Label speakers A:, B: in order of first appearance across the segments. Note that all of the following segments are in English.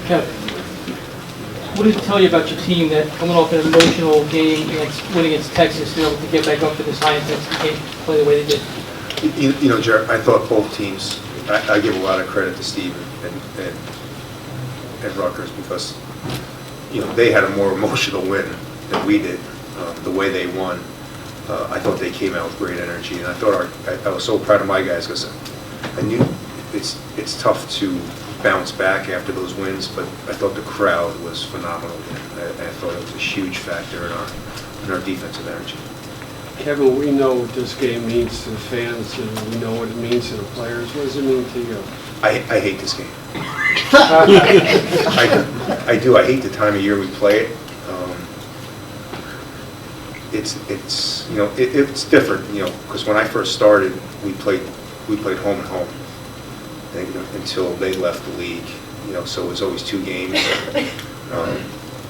A: Kevin, what did it tell you about your team that coming off an emotional game against winning against Texas, to be able to get back up to this high intensity game, play the way they did?
B: You know, Jared, I thought both teams. I give a lot of credit to Steve and Rutgers because they had a more emotional win than we did. The way they won, I thought they came out with great energy, and I thought I was so proud of my guys because I knew it's tough to bounce back after those wins, but I thought the crowd was phenomenal. I thought it was a huge factor in our defensive energy.
C: Kevin, we know what this game means to the fans, and we know what it means to the players. What does it mean to you?
B: I hate this game. I do. I hate the time of year we play it. It's different, because when I first started, we played home and home until they left the league. So it was always 2 games.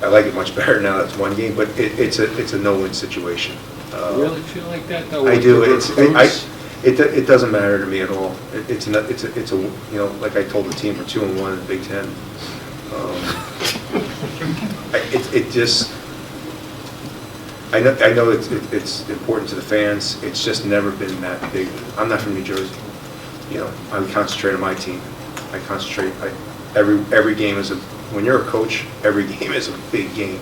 B: I like it much better now that it's 1 game, but it's a no-win situation.
C: You really feel like that, though?
B: I do. It doesn't matter to me at all. It's like I told the team, we're 2-1 in the Big Ten. I know it's important to the fans. It's just never been that big. I'm not from New Jersey. I concentrate on my team. I concentrate. Every game is when you're a coach, every game is a big game.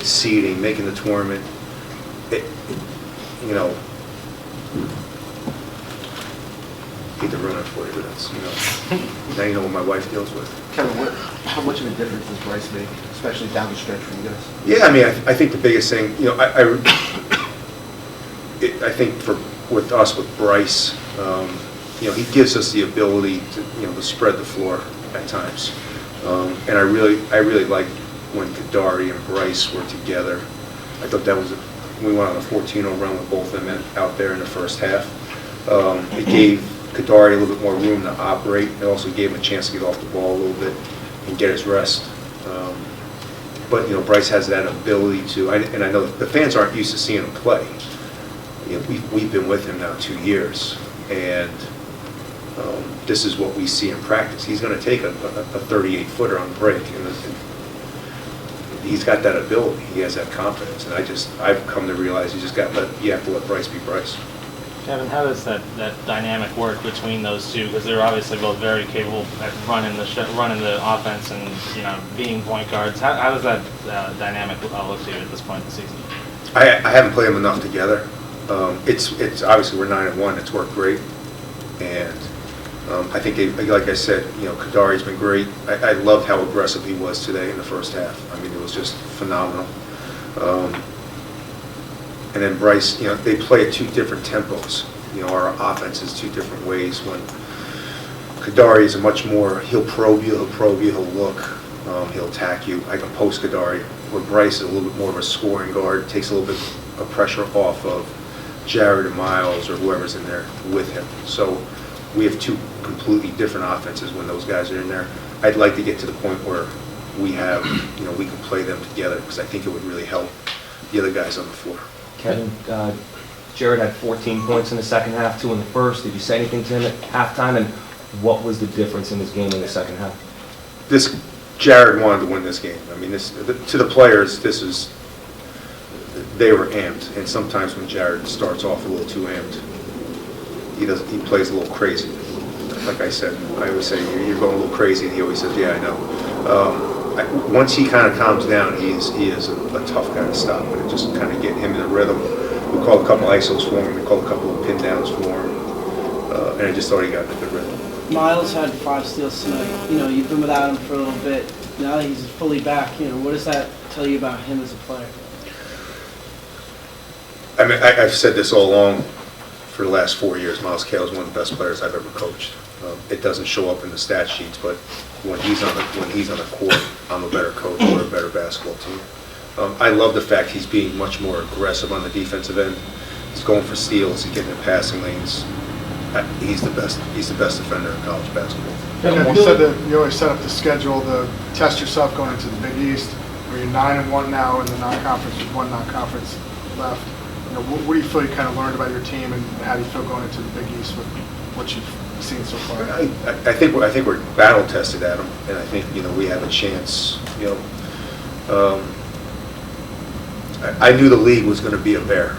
B: Seeding, making the tournament. Hate to ruin it for you, but that's now you know what my wife deals with.
D: Kevin, how much of a difference does Bryce make, especially down the stretch for you guys?
B: Yeah, I mean, I think the biggest thing, I think with us with Bryce, he gives us the ability to spread the floor at times, and I really like when Kadari and Bryce were together. I thought that was we went on a 14-0 run with both of them out there in the first half. It gave Kadari a little bit more room to operate. It also gave him a chance to get off the ball a little bit and get his rest. But Bryce has that ability to, and I know the fans aren't used to seeing him play. We've been with him now 2 years, and this is what we see in practice. He's going to take a 38-footer on break, and he's got that ability. He has that confidence, and I've come to realize you have to let Bryce be Bryce.
E: Kevin, how does that dynamic work between those two? Because they're obviously both very capable at running the offense and being point guards. How does that dynamic look to you at this point in the season?
B: I haven't played them enough together. It's obviously we're 9-1. It's worked great, and I think like I said, Kadari's been great. I loved how aggressive he was today in the first half. I mean, it was just phenomenal. And then Bryce, they play at 2 different tempos. Our offense is 2 different ways. When Kadari is a much more, he'll probe you, he'll look, he'll attack you. I can post Kadari. Where Bryce is a little bit more of a scoring guard, takes a little bit of pressure off of Jared and Miles or whoever's in there with him. So we have 2 completely different offenses when those guys are in there. I'd like to get to the point where we have, we can play them together because I think it would really help the other guys on the floor.
F: Kevin, Jared had 14 points in the second half, 2 in the first. Did you say anything to him at halftime, and what was the difference in his game in the second half?
B: Jared wanted to win this game. I mean, to the players, they were amped, and sometimes when Jared starts off a little too amped, he plays a little crazy. Like I said, I always say, you're going a little crazy, and he always says, yeah, I know. Once he kind of calms down, he is a tough guy to stop, but it just kind of get him in the rhythm. We called a couple ISOs for him, we called a couple of pin downs for him, and I just thought he got in a good rhythm.
G: Miles had 5 steals tonight. You've been without him for a little bit. Now that he's fully back, what does that tell you about him as a player?
B: I mean, I've said this all along for the last 4 years. Miles Cale is one of the best players I've ever coached. It doesn't show up in the stat sheets, but when he's on the court, I'm a better coach. We're a better basketball team. I love the fact he's being much more aggressive on the defensive end. He's going for steals. He's getting in passing lanes. He's the best defender in college basketball.
H: Yeah, you said that you always set up the schedule to test yourself going into the Big East, where you're 9-1 now in the non-conference with 1 non-conference left. What do you feel you kind of learned about your team, and how do you feel going into the Big East with what you've seen so far?
B: I think we're battle tested at them, and I think, you know, we have a chance. You know, I knew the league was going to be a bear.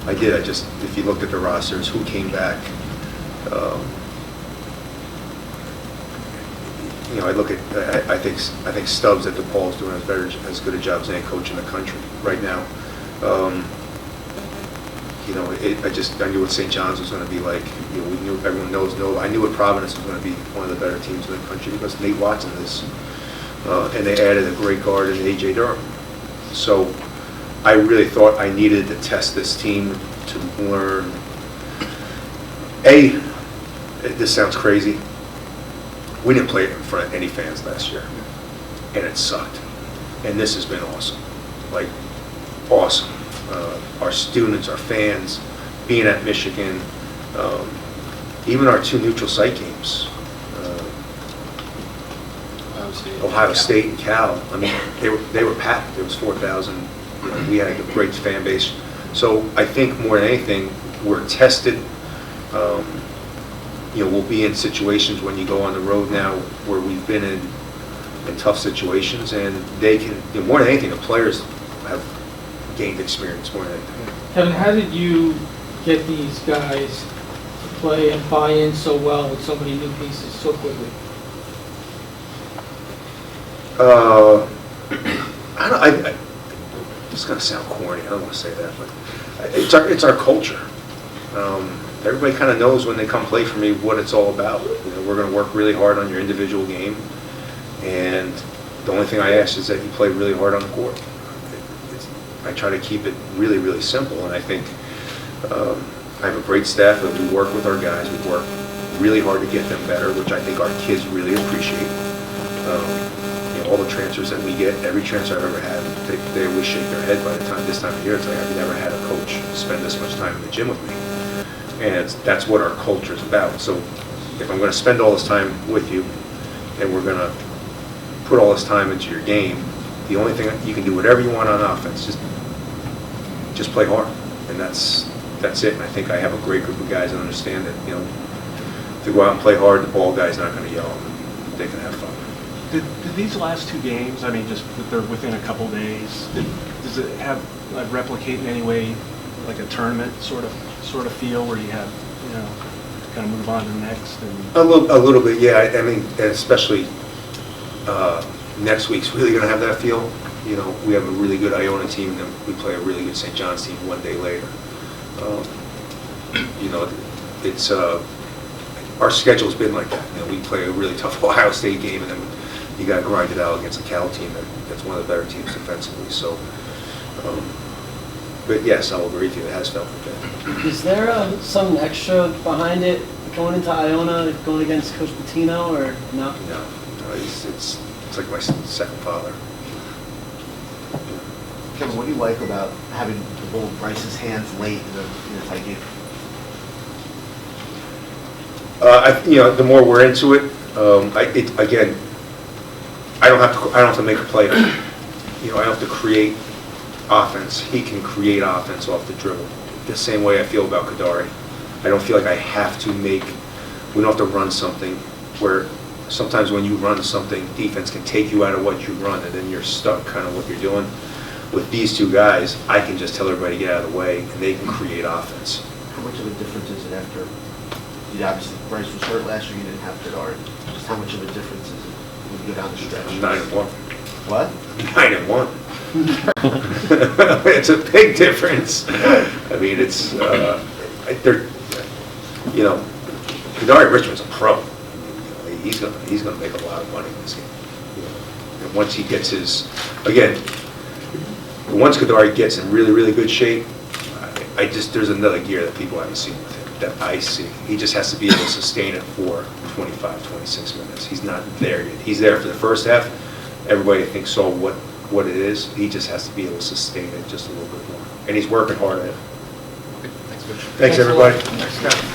B: I did. If you looked at the rosters, who came back, you know, I think Stubbs at DePaul's doing as good a job as any coach in the country right now. You know, I knew what St. John's was going to be like. You know, we knew, everyone knows. I knew what Providence was going to be, one of the better teams in the country, because Nate Watson is, and they added a great guard in A.J. Durham. So I really thought I needed to test this team to learn. This sounds crazy. We didn't play in front of any fans last year, and it sucked. And this has been awesome, like awesome. Our students, our fans, being at Michigan, even our 2 neutral site games, Ohio State and Cal. I mean, they were packed. There was 4,000. You know, we had a great fan base. So I think more than anything, we're tested. You know, we'll be in situations when you go on the road now where we've been in tough situations, and they can, you know, more than anything, the players have gained experience more than anything.
A: Kevin, how did you get these guys to play and buy in so well with so many new pieces so quickly?
B: It's going to sound corny. I don't want to say that, but it's our culture. Everybody kind of knows when they come play for me what it's all about. You know, we're going to work really hard on your individual game, and the only thing I ask is that you play really hard on the court. I try to keep it really, really simple, and I think I have a great staff that we work with our guys. We work really hard to get them better, which I think our kids really appreciate. You know, all the transfers that we get, every transfer I've ever had, they always shake their head by the time this time of year. It's like, I've never had a coach spend this much time in the gym with me. And that's what our culture is about. So if I'm going to spend all this time with you, and we're going to put all this time into your game, the only thing, you can do whatever you want on offense, just play hard, and that's it. And I think I have a great group of guys that understand that, you know, to go out and play hard, the ball guy's not going to yell, and they can have fun.
I: Did these last 2 games, I mean, just that they're within a couple days, does it have replicate in any way like a tournament sort of feel where you have, you know, to kind of move on to the next? And
B: A little bit, yeah. I mean, and especially next week's really going to have that feel. You know, we have a really good Iona team, and then we play a really good St. John's team one day later. You know, it's our schedule's been like that. You know, we play a really tough Ohio State game, and then you got to grind it out against a Cal team that's one of the better teams defensively. So, but yes, I'll agree with you. It has felt like that.
G: Is there something extra behind it going into Iona, going against Coach Pitino, or no?
B: No, it's like my second father.
D: Kevin, what do you like about having the ball in Bryce's hands late in a tight game?
B: You know, the more we're into it, again, I don't have to make a play. You know, I don't have to create offense. He can create offense off the dribble. The same way I feel about Kadari. I don't feel like I have to we don't have to run something where sometimes when you run something, defense can take you out of what you run, and then you're stuck kind of what you're doing. With these 2 guys, I can just tell everybody to get out of the way, and they can create offense.
D: How much of a difference is it after, obviously Bryce was hurt last year, you didn't have Kadari. Just how much of a difference is it when you go down the stretch?
B: 9-1.
D: What?
B: 9-1. It's a big difference. I mean, it's, you know, Kadari Richmond's a pro. He's gonna make a lot of money in this game. You know, and once he gets once Kadari gets in really, really good shape, there's another gear that people haven't seen with him, that I see. He just has to be able to sustain it for 25, 26 minutes. He's not there yet. He's there for the first half. Everybody, I think, saw what it is. He just has to be able to sustain it just a little bit more. And he's working hard at it.
H: Thanks, Coach.
B: Thanks, everybody.
H: Thanks, Scott.